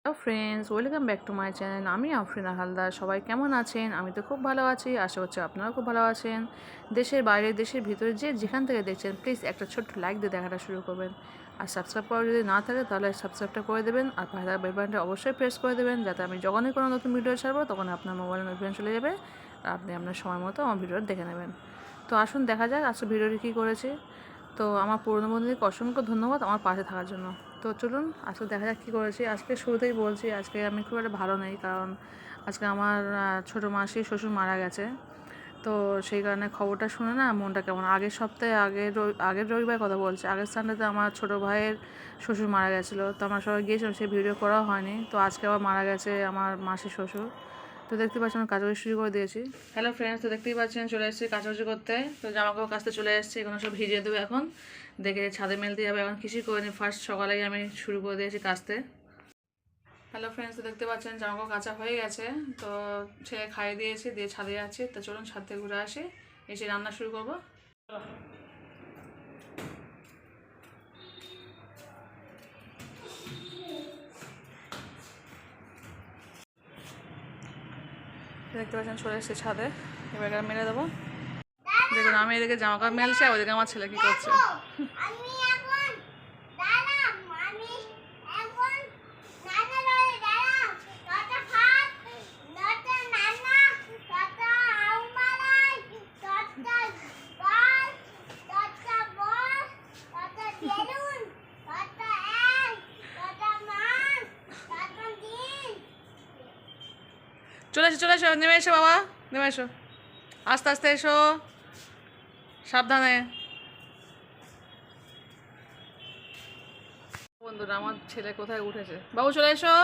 Hello friends, welcome back to my channel. আমি আফরিনা হালদার। সবাই কেমন আছেন? আমি তো খুব ভালো আছি, আশা করছি আপনারাও খুব ভালো আছেন। দেশের বাইরে, দেশের ভিতরে যেখান থেকে দেখছেন, প্লিজ একটা ছোট্ট লাইক দিয়ে দেখাটা শুরু করবেন। আর সাবস্ক্রাইব করা যদি না থাকে তাহলে সাবস্ক্রাইবটা করে দেবেন, আর পাশে থাকা বেল বাটনটা অবশ্যই প্রেস করে দেবেন, যাতে আমি যখনই কোনো নতুন ভিডিও ছাড়বো তখন আপনার মোবাইলে নোটিফিকেশন চলে যাবে আর আপনি আপনার সময় মতো আমার ভিডিওটা দেখে নেবেন। তো আসুন দেখা যাক আজকে ভিডিওটি কী করেছি। তো আমার পুরনো বন্ধুদেরকে অসংখ্য ধন্যবাদ আমার পাশে থাকার জন্য। তো চলুন আজকে দেখা যাক কী করেছি। আজকে শুরুতেই বলছি, আজকে আমি খুব একটা ভালো নেই, কারণ আজকে আমার ছোটো মাসি শ্বশুর মারা গেছে। তো সেই কারণে খবরটা শুনে না মনটা কেমন, আগের সপ্তাহে আগের রবিবার কথা বলছি, আগের সানডেতে আমার ছোটো ভাইয়ের শ্বশুর মারা গেছিলো। তো আমরা সবাই গিয়েছিলাম, সেই ভিডিও করা হয়নি। তো আজকে আবার মারা গেছে আমার মাসির শ্বশুর। তো দেখতে পাচ্ছেন আমি কাচাকুচি শুরু করে দিয়েছি। হ্যালো ফ্রেন্ডস, তো দেখতেই পাচ্ছেন চলে এসেছি কাচাকুচি করতে। তো জামাকাপড় কাচতে চলে এসেছি, এগুলো সব ভিজিয়ে দেবো এখন, দেখে ছাদে মেলতে যাবে। এখন কিছুই করিনি, ফার্স্ট সকালেই আমি শুরু করে দিয়েছি কাচতে। হ্যালো ফ্রেন্ডস, তো দেখতে পাচ্ছেন জামাকাপড় কাচা হয়ে গেছে। তো ছেলে খাইয়ে দিয়েছি, দিয়ে ছাদে যাচ্ছি। তো চলুন ছাদ থেকে ঘুরে আসি, এসে রান্না শুরু করবো। দেখতে পাচ্ছেন চলে এসেছি ছাদে, এবার মেলে দেবো। দেখুন আমি এদিকে জামাকাপড় মেলছি, আর ওদিকে আমার ছেলে কী করছে। চলে এসো, নেমে এসো বাবা, নেমে এসো, আস্তে আস্তে এসো, সাবধানে। বন্ধুরা আমার ছেলে কোথায় উঠেছে, বাবু চলে এসো,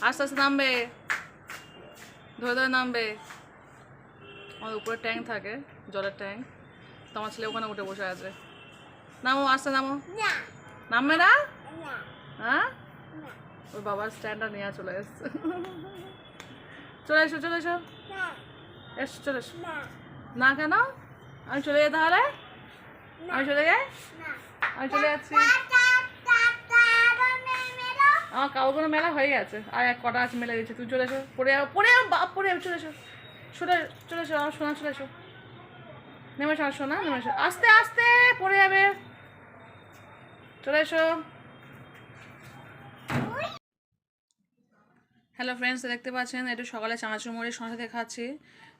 আস্তে আস্তে নামবে, ধরে ধরে নামবে। আমাদের উপরে ট্যাঙ্ক থাকে, জলের ট্যাঙ্ক, তো আমার ছেলে ওখানে উঠে বসে আছে। নামো, আস্তে নামো। নামবে না? হ্যাঁ, ওর বাবার স্ট্যান্ডটা নিয়ে চলে এসছে। চলে এসো চলে এসো, এসো চলে এসো। না কেন? আমি চলে যাই তাহলে, আমি চলে যাই, আমি চলে যাচ্ছি। আমার কাপড়গুলো মেলা হয়ে গেছে, আর এক কটা আছে মেলে দিচ্ছে। তুই চলে এসো, পড়ে যাবো, পড়ে যাবো, বাপ পড়ে যাবো। চলে এসো, চলে এসো আমার সোনা, চলে এসো, নেমে এসো আমার সোনা, নেমে এসো, আস্তে আস্তে পড়ে যাবে। চলে এসো। হ্যালো ফ্রেন্ডস, দেখতে পাচ্ছেন একটু সকালে চানাচুর মুড়ি সোনার সাথে খাচ্ছি।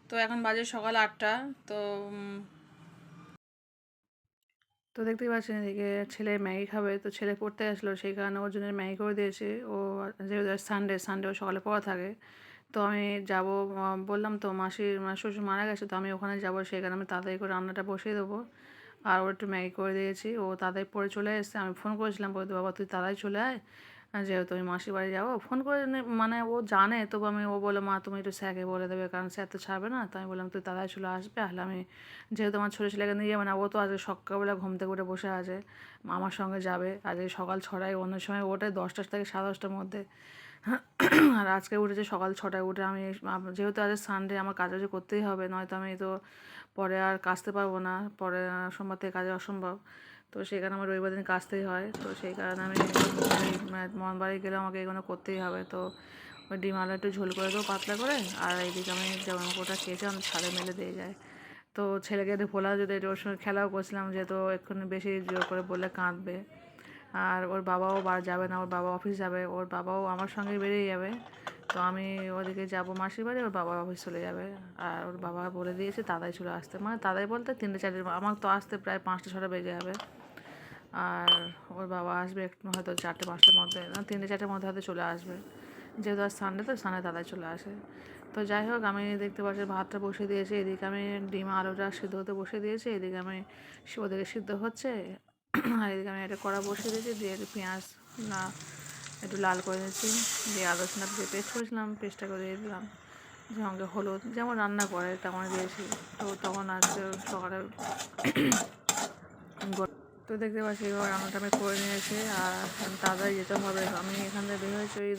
তো এখন বাজে সকাল 8টা। তো তো দেখতেই পাচ্ছেন এদিকে ছেলে ম্যাগি খাবে। তো ছেলে পড়তে আসলো, সেই কারণে ওর জন্য ম্যাগি করে দিয়েছি। ও যেহেতু সানডে ও সকালে পড়া থাকে। তো আমি যাব, বললাম তো শ্বশুর মারা গেছে, তো আমি ওখানে যাবো, সেই কারণে আমি তাড়াতাড়ি করে রান্নাটা বসিয়ে দেবো। আর ওর একটু ম্যাগি করে দিয়েছি, ও তাড়াতাড়ি পড়ে চলে এসেছে। আমি ফোন করেছিলাম, বলতে বাবা তুই তাড়াতাড়ি চলে আয়, যেহেতু আমি মাসির বাড়ি যাবো। ফোন করে মানে ও জানে, তবু ও বলে মা তুমি একটু স্যারকে বলে দেবে, কারণ স্যার তো ছাড়বে না। তো আমি বললাম তুই তাড়াতাড়ি চলে আসবে, আসলে আমি যেহেতু আমার ছোটো ছেলেকে নিয়ে যাবে না, ও তো আজকে সকালবেলা ঘুম থেকে উঠে বসে আছে, আমার সঙ্গে যাবে। আজকে সকাল 6টায়, অন্য সময় ওঠে 10টা থেকে 10:30টার মধ্যে, আর আজকে উঠেছে সকাল 6টায় উঠে। আমি যেহেতু আজ সানডে আমার কাজ করতেই হবে, নয়তো আমি তো পরে আর কাচতে পারবো না, পরে সোমবার থেকে কাজে অসম্ভব। তো সেই কারণে আমার রবিবার দিন কাচতেই হয়। তো সেই কারণে আমি মন বাড়ি গেলে আমাকে এগুলো করতেই হবে। তো ওই ডিম আলু একটু ঝোল করে দেবো পাতলা করে, আর এইদিকে আমি জামাকাপড়টা কেচে আমি ছাদে মেলে দিয়ে যায়। তো ছেলেকে একটু ভোলা, যদি ওর সঙ্গে খেলাও করছিলাম, যেহেতু এক্ষুনি বেশি জোর করে বললে কাঁদবে। আর ওর বাবাও যাবে না, ওর বাবা অফিস যাবে, ওর বাবাও আমার সঙ্গে বেরিয়ে যাবে। তো আমি ওদিকে যাবো মাসির বাড়ি, ওর বাবা অফিস চলে যাবে। আর ওর বাবা বলে দিয়েছে তাড়াতাড়ি চলে আসতে, মানে তাড়াতাড়ি বলতে 3টে 4টে, আমার তো আসতে প্রায় 5টা 6টা বেজে যাবে। আর ওর বাবা আসবে একটু হয়তো 4টে 5টার মধ্যে, না 3টে 4টের মধ্যে হয়তো চলে আসবে, যেহেতু আর সানডে, তো সানডে তাড়াতাড়ি চলে আসে। তো যাই হোক, আমি দেখতে পাচ্ছি ভাতটা বসিয়ে দিয়েছি, এদিকে আমি ডিম আলুটা সিদ্ধ হতে বসিয়ে দিয়েছি, এদিকে আমি ওদিকে সিদ্ধ হচ্ছে। আর এদিকে আমি একটা কড়া বসিয়ে দিয়েছি, দিয়ে একটু পেঁয়াজ না একটু লাল করে দিয়েছি, দিয়ে আদা রসুন যে পেস্ট করেছিলাম পেস্টটা করে দিয়ে দিলাম, সঙ্গে হলুদ যেমন রান্না করে তেমন দিয়েছি। তো তখন আজকে সকালে তো দেখতে পাচ্ছি এবার রান্নাটা আমি করে নিয়েছি, আর তাড়াতাড়ি যেতে হবে। আমি এখান থেকে বের হয়েছি ওই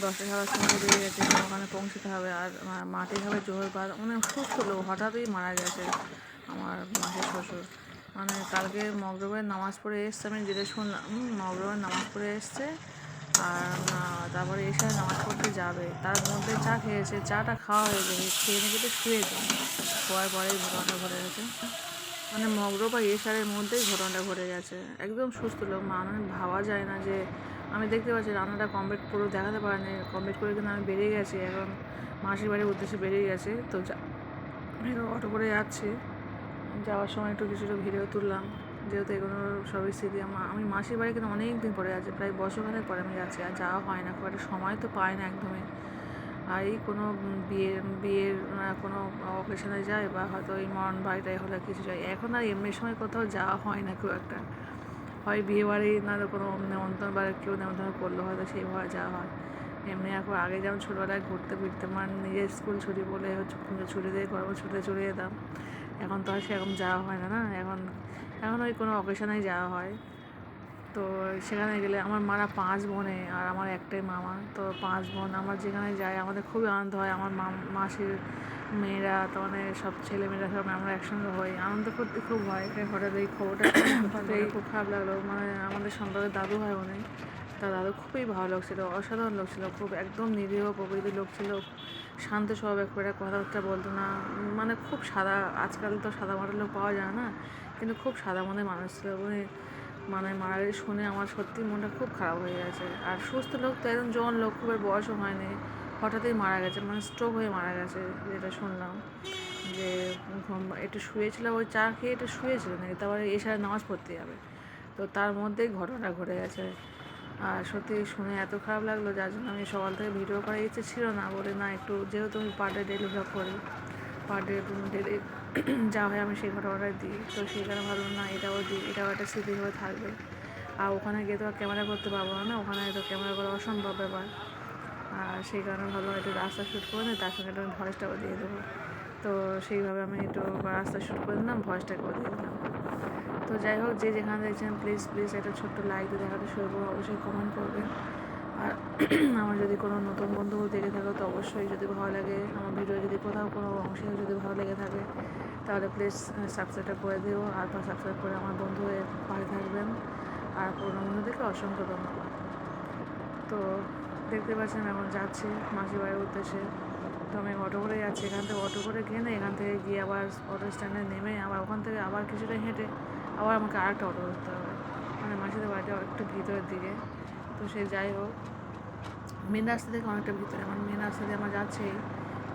10টা 10:30 সময় বেরিয়ে গেছি, ওখানে পৌঁছতে হবে। আর মাটি হবে জোহর বার, মানে সুস্থ লোক, হঠাৎই মারা গেছে আমার মাসির শ্বশুর। মানে কালকে মগরবের নামাজ পড়ে এসছে, আমি যেটা শুনলাম মগরবের নামাজ পড়ে এসছে, আর তারপরে এসে নামাজ পড়তে যাবে, তার মধ্যে চা খেয়েছে, চাটা খাওয়া হয়ে যাবে, খেয়ে নিয়ে তো শুয়ে যায়, শোয়ার পরেই ঘটনাটা ঘটে গেছে। মানে মগরো বা এশারের মধ্যেই ঘটনাটা ঘটে গেছে। একদম সুস্থ লোক, মানে ভাবা যায় না যে আমি দেখতে পাচ্ছি রান্নাটা কমপ্লিট পুরো দেখাতে পারিনি, কমপ্লিট করে কিন্তু আমি বেরিয়ে গেছি, এখন মাসির বাড়ির উদ্দেশ্যে বেরিয়ে গেছে। তো অটো করে যাচ্ছি, যাওয়ার সময় একটু কিছুটা ভিডিও তুললাম, যেহেতু এগুলো সবই স্মৃতি। আমি মাসির বাড়ি কিন্তু অনেক দিন পরে যাচ্ছি, প্রায় বছরখানেক পরে আমি যাচ্ছি, আর যাওয়া হয় না, খুব একটা সময় তো পাই না একদমই। আর এই কোনো বিয়ের কোনো অকেশনে যায়, বা হয়তো এই মরণ বাড়িটাই হলে কিছু যায়, এখন আর এমনি সময় কোথাও যাওয়া হয় না খুব একটা। হয় বিয়ে বাড়ি, না তো কোনো নেমন্তন্ন বা কেউ নেমন্তন্ন করলে হয়তো সেইভাবে যাওয়া হয়। এমনি এখন আগে যেমন ছোটোবেলায় ঘুরতে ফিরতে, মানে নিজের স্কুল ছুটি বলে হচ্ছে ছুটি দিয়ে গরমের ছুটিতে চলে যেতাম, এখন তো আর সেরকম যাওয়া হয় না। এখন ওই কোনো অকেশনেই যাওয়া হয়। তো সেখানে গেলে আমার মারা 5 বোনে আর আমার একটাই মামা, তো 5 বোন আমার যেখানে যাই আমাদের খুবই আনন্দ হয়। আমার মাসির মেয়েরা, তো মানে সব ছেলেমেয়েরা সব আমরা একসঙ্গে হই, আনন্দ করতে খুব হয়। হঠাৎ এই খবরটা খুব খারাপ লাগলো। মানে আমাদের সম্পর্কে দাদু হয় উনি, তার দাদু খুবই ভালো লোক ছিল, অসাধারণ লোক ছিল, খুব একদম নিরীহ প্রকৃতির লোক ছিল, শান্ত স্বভাব, খুব একটা কথাবার্তা বলতো না, মানে খুব সাদা। আজকাল তো সাদা মাটার লোক পাওয়া যায় না, কিন্তু খুব সাদা মনের মানুষ ছিল উনি। মানে মারা গেছে শুনে আমার সত্যি মনটা খুব খারাপ হয়ে গেছে। আর সুস্থ লোক তো, একদম জন লোক, খুব বয়সও হয়নি, হঠাৎই মারা গেছে, মানে স্ট্রোক হয়ে মারা গেছে যেটা শুনলাম। যে একটু শুয়েছিল, ওই চা খেয়ে একটু শুয়েছিল নাকি, তারপরে এসে নামাজ পড়তে যাবে, তো তার মধ্যেই ঘটনা ঘটে গেছে। আর সত্যি শুনে এত খারাপ লাগলো, যার জন্য আমি সকাল থেকে ভিডিও করার ইচ্ছে ছিল না, বলে না একটু, যেহেতু আমি পার ডে ডেলি ব্লগ করি, পার ডে ডেলি যা হয় আমি সেই ঘটনাটাই দিই, তো সেই কারণে ভাবলাম না এটাও দিই, এটাও একটা স্মৃতি হয়ে থাকবে। আর ওখানে গিয়ে তো আর ক্যামেরা করতে পারবো না, ওখানে তো ক্যামেরা করা অসম্ভব ব্যাপার। আর সেই কারণে ভাবলাম একটু রাস্তা শ্যুট করে নিই, তার সঙ্গে একটু ভয়েসটাও দিয়ে দেবো। তো সেইভাবে আমি একটু রাস্তা শ্যুট করে দিলাম, ভয়েসটাকেও দিয়ে দিলাম। তো যাই হোক, যে যেখানে দেখছেন প্লিজ একটা ছোট্ট লাইক দিয়ে দেখাতে শুরু করবো, অবশ্যই কমেন্ট করবেন। আর আমার যদি কোনো নতুন বন্ধু দেখে থাকো, তো অবশ্যই যদি ভালো লাগে আমার ভিডিও, যদি কোথাও কোনো অংশে যদি ভালো লেগে থাকে, তাহলে প্লিজ সাবস্ক্রাইবটা করে দিও, আর সাবস্ক্রাইব করে আমার বন্ধু হয়ে পাশে থাকবেন। আর পুরোনো বন্ধুদেরকে অসংখ্য ধন্যবাদ। তো দেখতে পাচ্ছেন এখন যাচ্ছি মাসির বাড়ির উদ্দেশ্যে। তো আমি অটো করে যাচ্ছি, এখান থেকে অটো করে গিয়ে না, এখান থেকে গিয়ে আবার অটো স্ট্যান্ডে নেমে আবার ওখান থেকে আবার কিছুটা হেঁটে আবার আমাকে আরেকটা অটো ধরতে হবে, মানে মাসিদের বাড়িটা একটু ভিতরের দিকে। তো সে যাই হোক, মেন রাস্তা থেকে অনেকটা ভিতরে, মানে মেন রাস্তা দিয়ে আমার যাচ্ছেই।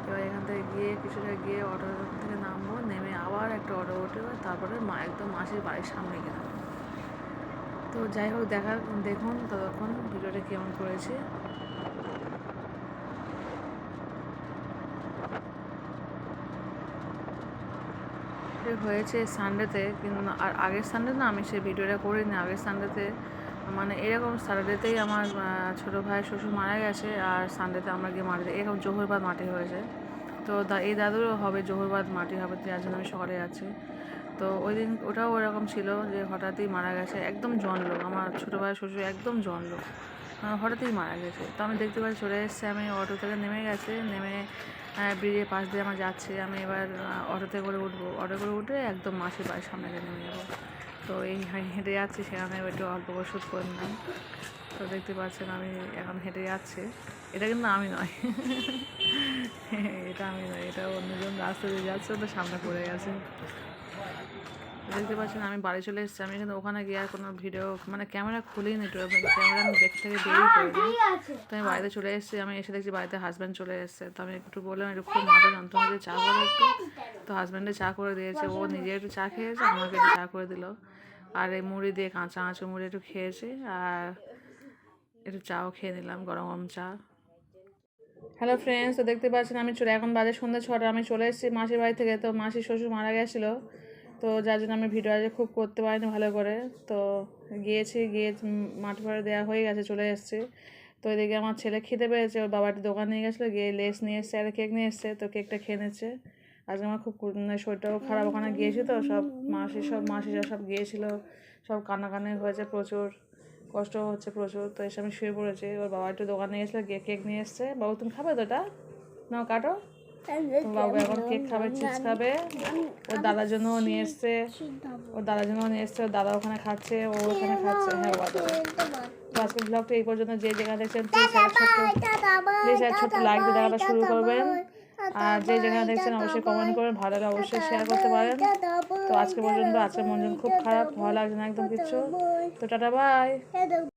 এবার এখান থেকে গিয়ে কিছুটা গিয়ে অটো থেকে নামবো, নেমে আবার একটা অটো উঠে তারপরে একদম মাসির বাড়ির সামনে গেলাম। তো যাই হোক, দেখুন ততক্ষণ ভিডিওটা কেমন করেছে। হয়েছে সানডেতে, কিন্তু আর আগের সানডে না আমি সেই ভিডিওটা করিনি। আগের সানডেতে মানে এরকম স্যাটারডেতেই আমার ছোটো ভাই শ্বশুর মারা গেছে, আর সানডেতে আমরা গিয়ে মাটি, এরকম জোহরবাদ মাটি হয়েছে। তো এই দাদুরও হবে জোহরবাদ মাটি হবে, যার জন্য আমি সকালে যাচ্ছি। তো ওই দিন ওটাও ওরকম ছিল যে হঠাৎই মারা গেছে, একদম জন লোক, আমার ছোটো ভাই শ্বশুর একদম জন লোক, হঠাৎই মারা গেছে। তো আমি দেখতে পাচ্ছি চলে এসেছে, আমি অটো থেকে নেমে গেছে, নেমে ব্রিজের পাশ দিয়ে আমার যাচ্ছে, আমি এবার অটোতে করে উঠবো, অটো করে উঠে একদম মাসির বাড়ির সামনে নেমে যাবো। তো এই হেঁটে যাচ্ছি, সেখানে একটু অল্প করে শ্যুট করে নিলাম। তো দেখতে পাচ্ছেন আমি এখন হেঁটে যাচ্ছি, এটা কিন্তু আমি নয় এটা আমি নয়, এটা অন্যজন রাস্তা দিয়ে যাচ্ছে, তো সামনে পড়ে গেছে। দেখতে পাচ্ছেন আমি বাড়ি চলে এসেছি, আমি কিন্তু ওখানে গিয়ে আর কোনো ভিডিও, মানে ক্যামেরা খুলেই নি, ক্যামেরা আমি ব্যাগ থেকে বেরিয়ে করিনি। তো আমি বাড়িতে চলে এসেছি, আমি এসে দেখছি বাড়িতে হাজব্যান্ড চলে এসেছে। তো আমি একটু বললাম একটু খুব মাথা যন্ত্রণা দিয়ে চা করে একটু, তো হাজব্যান্ডে চা করে দিয়েছে, ও নিজে একটু চা খেয়েছে, আমাকে একটু চা করে দিল, আর এই মুড়ি দিয়ে কাঁচা মুড়ি একটু খেয়েছে, আর একটু চাও খেয়ে নিলাম, গরম গরম চা। হ্যালো ফ্রেন্ডস, তো দেখতে পাচ্ছেন আমি এখন বাজে সন্ধ্যা 6টা, আমি চলে এসেছি মাসির বাড়ি থেকে। তো মাসির শ্বশুর মারা গেছিলো, তো যার জন্য আমি ভিডিও আজ খুব করতে পারিনি ভালো করে। তো গিয়ে মাঠ ফাড়ে দেওয়া হয়ে গেছে, চলে এসেছে। তো এদিকে আমার ছেলে খেতে পেয়েছে, ওর বাবা একটা দোকান নিয়ে গেছিলো, গিয়ে লেস নিয়ে এসছে আর কেক নিয়ে এসছে, তো কেকটা খেয়ে নিচ্ছে। আজকে আমার খুব শরীরটাও খারাপ, ওখানে গিয়েছি তো সব মাসিরা সব গিয়েছিলো, সব কান্নাকানি হয়েছে, প্রচুর কষ্ট হচ্ছে প্রচুর। তো এসে আমি শুয়ে পড়েছি, ওর বাবা একটু দোকান নিয়ে গেছিলো, গিয়ে কেক নিয়ে এসছে। বাবু তুমি খাবে তো এটা, নাও কাটো। বাবু এখন কেক খাবে, চিপস খাবে, ওর দাদার জন্য নিয়ে এসছে, ওর দাদার দাদা ওখানে খাচ্ছে, ও ওখানে খাচ্ছে। হ্যাঁ বাবা, তো আজকের ব্লগটা এই পর্যন্ত, যে যেখানে দেখছেন প্লিজ একটা ছোট্ট লাইক দিয়ে দেখাটা শুরু করবেন। আর যে যেখানে দেখছেন অবশ্যই কমেন্ট করবেন, ভালো লাগলে অবশ্যই শেয়ার করতে পারেন। তো আজকে পর্যন্ত, আজকের মন খুব খারাপ, ভালো লাগছে না একদম কিচ্ছু। তো টাটা বাই।